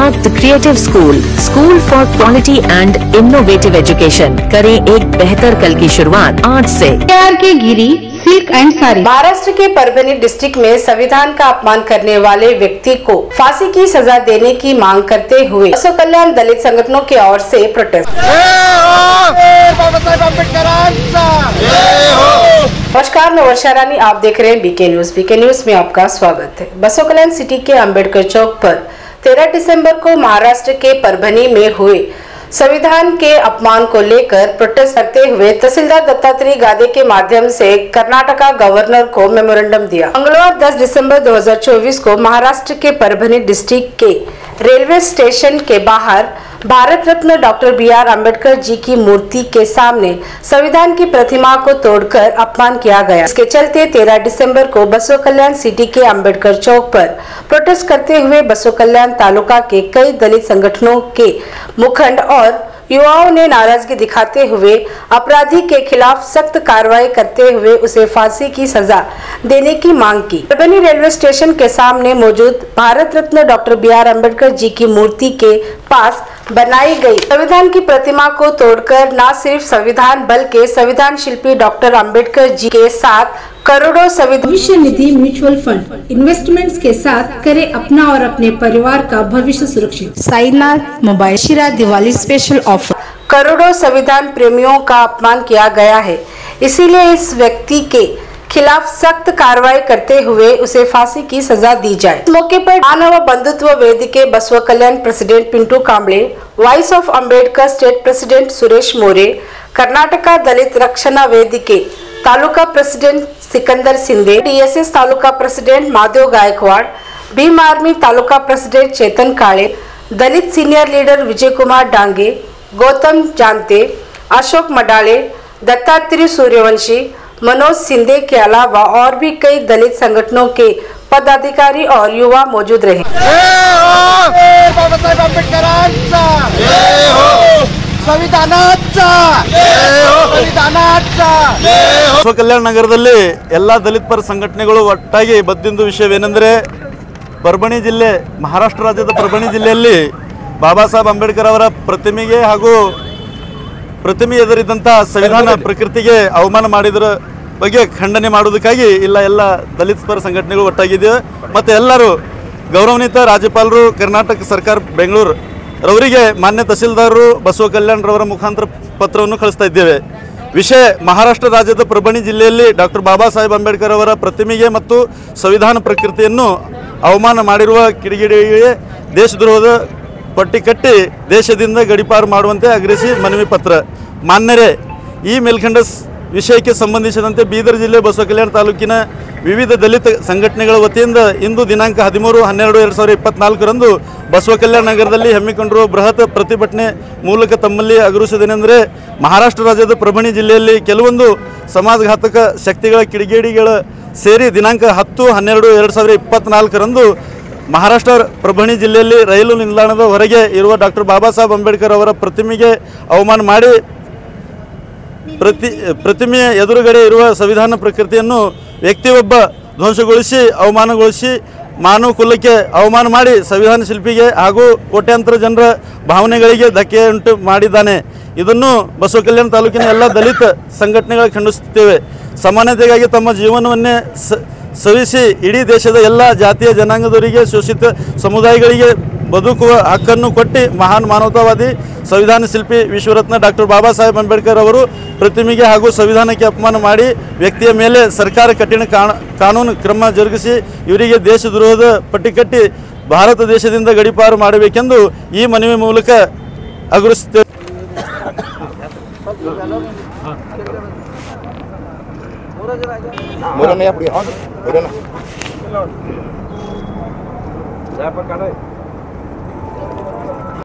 Start the Creative School for Quality and Innovative Education। करें एक बेहतर कल की शुरुआत आज से। के गिरी सिल्क एंड साड़ी। महाराष्ट्र के परभनी डिस्ट्रिक्ट में संविधान का अपमान करने वाले व्यक्ति को फांसी की सजा देने की मांग करते हुए बसव कल्याण दलित संगठनों की ओर से प्रोटेस्ट। नमस्कार, मैं वर्षा रानी, आप देख रहे हैं बीके न्यूज। बीके न्यूज में आपका स्वागत है। बसव कल्याण सिटी के अंबेडकर चौक पर 13 दिसंबर को महाराष्ट्र के परभनी में हुए संविधान के अपमान को लेकर प्रोटेस्ट करते हुए तहसीलदार दत्तात्रेय गादे के माध्यम से कर्नाटका गवर्नर को मेमोरेंडम दिया। मंगलवार 10 दिसंबर 2024 को महाराष्ट्र के परभनी डिस्ट्रिक्ट के रेलवे स्टेशन के बाहर भारत रत्न डॉक्टर बी.आर. अम्बेडकर जी की मूर्ति के सामने संविधान की प्रतिमा को तोड़कर अपमान किया गया। इसके चलते 13 दिसंबर को बसव कल्याण सिटी के अंबेडकर चौक पर प्रोटेस्ट करते हुए बसव कल्याण तालुका के कई दलित संगठनों के मुखंड और युवाओं ने नाराजगी दिखाते हुए अपराधी के खिलाफ सख्त कार्रवाई करते हुए उसे फांसी की सजा देने की मांग की। परभनी रेलवे स्टेशन के सामने मौजूद भारत रत्न डॉक्टर बी.आर. अम्बेडकर जी की मूर्ति के पास बनाई गई संविधान की प्रतिमा को तोड़कर न सिर्फ संविधान बल्कि संविधान शिल्पी डॉक्टर अम्बेडकर जी के साथ करोड़ों भविष्य निधि म्यूचुअल फंड इन्वेस्टमेंट्स के साथ करे अपना और अपने परिवार का भविष्य सुरक्षित। साईनाथ मोबाइल शिरा दिवाली स्पेशल ऑफर। करोड़ों संविधान प्रेमियों का अपमान किया गया है, इसीलिए इस व्यक्ति के खिलाफ सख्त कार्रवाई करते हुए उसे फांसी की सजा दी जाए। इस मौके पर Manava Bandhutva Vedike Basava Kalyan president Pintu Kamble, voice of Ambedkar state president Suresh More, Karnataka Dalit Rakshana Vedike taluka president Sikandar Shinde, DSS taluka president Mahadev Gaikwad, Bhim army taluka president Chetan Kale, Dalit senior leader Vijay Kumar Dange, Gautam Janate, Ashok मडाले, Dattatreya Suryavanshi, Manoj Shinde के अलावा और भी कई दलित संगठनों के पदाधिकारी और युवा मौजूद रहे। ಬಸವ ಕಲ್ಯಾಣ ನಗರದಲ್ಲಿ ಎಲ್ಲ ದಲಿತ ಪರ ಸಂಘಟನೆಗಳು ಒಟ್ಟಾಗಿ ಬದ್ದಿಂದು ವಿಷಯವೇನೆಂದರೆ ಪರ್ಬಣಿ ಜಿಲ್ಲೆ ಮಹಾರಾಷ್ಟ್ರ ರಾಜ್ಯದ ಪರ್ಬಣಿ ಜಿಲ್ಲೆಯಲ್ಲಿ ಬಾಬಾ ಸಾಹೇಬ್ ಅಂಬೇಡ್ಕರ್ ಅವರ ಪ್ರತಿಮೆಗೆ ಹಾಗೂ ಪ್ರತಿಮೆ ಎದುರಿದಂಥ ಸಂವಿಧಾನ ಪ್ರಕೃತಿಗೆ ಅವಮಾನ ಮಾಡಿದರ ಬಗ್ಗೆ ಖಂಡನೆ ಮಾಡೋದಕ್ಕಾಗಿ ಎಲ್ಲ ದಲಿತ ಪರ ಸಂಘಟನೆಗಳು ಒಟ್ಟಾಗಿದ್ದೇವೆ ಮತ್ತು ಎಲ್ಲರೂ ಗೌರವಾನ್ವಿತ ರಾಜ್ಯಪಾಲರು ಕರ್ನಾಟಕ ಸರ್ಕಾರ ಬೆಂಗಳೂರು ರವರಿಗೆ ಮಾನ್ಯ ತಹಸೀಲ್ದಾರರು ಬಸವ ಕಲ್ಯಾಣರವರ ಮುಖಾಂತರ ಪತ್ರವನ್ನು ಕಳಿಸ್ತಾ ಇದ್ದೇವೆ। ವಿಷಯ ಮಹಾರಾಷ್ಟ್ರ ರಾಜ್ಯದ ಪರ್ಬಣಿ ಜಿಲ್ಲೆಯಲ್ಲಿ ಡಾಕ್ಟರ್ ಬಾಬಾ ಸಾಹೇಬ್ ಅಂಬೇಡ್ಕರ್ ಅವರ ಪ್ರತಿಮೆಗೆ ಮತ್ತು ಸಂವಿಧಾನ ಪ್ರಕೃತಿಯನ್ನು ಅವಮಾನ ಮಾಡಿರುವ ಕಿಡಿಗೇಡಿಗಳಿಗೆ ದೇಶದ್ರೋಹದ ಪಟ್ಟಿ ಕಟ್ಟಿ ದೇಶದಿಂದ ಗಡಿಪಾರು ಮಾಡುವಂತೆ ಆಗ್ರಹಿಸಿ ಮನವಿ ಪತ್ರ। ಮಾನ್ಯರೇ, ಈ ಮೇಲ್ಕಂಡ ವಿಷಯಕ್ಕೆ ಸಂಬಂಧಿಸಿದಂತೆ ಬೀದರ್ ಜಿಲ್ಲೆ ಬಸವ ಕಲ್ಯಾಣ ತಾಲೂಕಿನ ವಿವಿಧ ದಲಿತ ಸಂಘಟನೆಗಳ ವತಿಯಿಂದ ಇಂದು ದಿನಾಂಕ 13/12/2024 ಬಸವ ಕಲ್ಯಾಣ ನಗರದಲ್ಲಿ ಹಮ್ಮಿಕೊಂಡಿರುವ ಬೃಹತ್ ಪ್ರತಿಭಟನೆ ಮೂಲಕ ತಮ್ಮಲ್ಲಿ ಆಗ್ರಹಿಸುವುದೇನೆಂದರೆ ಮಹಾರಾಷ್ಟ್ರ ರಾಜ್ಯದ ಪರ್ಬಣಿ ಜಿಲ್ಲೆಯಲ್ಲಿ ಕೆಲವೊಂದು ಸಮಾಜಘಾತಕ ಶಕ್ತಿಗಳ ಕಿಡಿಗೇಡಿಗಳ ಸೇರಿ ದಿನಾಂಕ 10/12/2024 ಮಹಾರಾಷ್ಟ್ರ ಪರ್ಬಣಿ ಜಿಲ್ಲೆಯಲ್ಲಿ ರೈಲು ನಿಲ್ದಾಣದ ಹೊರಗೆ ಇರುವ ಡಾಕ್ಟರ್ ಬಾಬಾ ಸಾಹೇಬ್ ಅಂಬೇಡ್ಕರ್ ಅವರ ಪ್ರತಿಮೆಗೆ ಅವಮಾನ ಮಾಡಿ ಪ್ರತಿಮೆಯ ಎದುರುಗಡೆ ಇರುವ ಸಂವಿಧಾನ ಪ್ರಕೃತಿಯನ್ನು ವ್ಯಕ್ತಿಯೊಬ್ಬ ಧ್ವಂಸಗೊಳಿಸಿ ಅವಮಾನಗೊಳಿಸಿ ಮಾನವ ಕುಲಕ್ಕೆ ಅವಮಾನ ಮಾಡಿ ಸಂವಿಧಾನ ಶಿಲ್ಪಿಗೆ ಹಾಗೂ ಕೋಟ್ಯಾಂತರ ಜನರ ಭಾವನೆಗಳಿಗೆ ಧಕ್ಕೆಯುಂಟು ಮಾಡಿದ್ದಾನೆ। ಇದನ್ನು ಬಸವ ಕಲ್ಯಾಣ ತಾಲೂಕಿನ ಎಲ್ಲ ದಲಿತ ಸಂಘಟನೆಗಳು ಖಂಡಿಸುತ್ತೇವೆ। ಸಮಾನತೆಗಾಗಿ ತಮ್ಮ ಜೀವನವನ್ನೇ ಸವಿಸಿ ಇಡೀ ದೇಶದ ಎಲ್ಲ ಜಾತಿಯ ಜನಾಂಗದವರಿಗೆ ಶೋಷಿತ ಸಮುದಾಯಗಳಿಗೆ ಬದುಕುವ ಹಕ್ಕನ್ನು ಕೊಟ್ಟು ಮಹಾನ್ ಮಾನವತಾವಾದಿ ಸಂವಿಧಾನ ಶಿಲ್ಪಿ ವಿಶ್ವರತ್ನ ಡಾಕ್ಟರ್ ಬಾಬಾ ಸಾಹೇಬ್ ಅಂಬೇಡ್ಕರ್ ಅವರು ಪ್ರತಿಮೆಗೆ ಹಾಗೂ ಸಂವಿಧಾನಕ್ಕೆ ಅಪಮಾನ ಮಾಡಿ ವ್ಯಕ್ತಿಯ ಮೇಲೆ ಸರ್ಕಾರ ಕಠಿಣ ಕಾನೂನು ಕ್ರಮ ಜರುಗಿಸಿ ಇವರಿಗೆ ದೇಶದ್ರೋಹದ ಪಟ್ಟಿ ಕಟ್ಟಿ ಭಾರತ ದೇಶದಿಂದ ಗಡಿಪಾರು ಮಾಡಬೇಕೆಂದು ಈ ಮನವಿ ಮೂಲಕ ಆಗ್ರಹಿಸುತ್ತೇವೆ। Murah ya,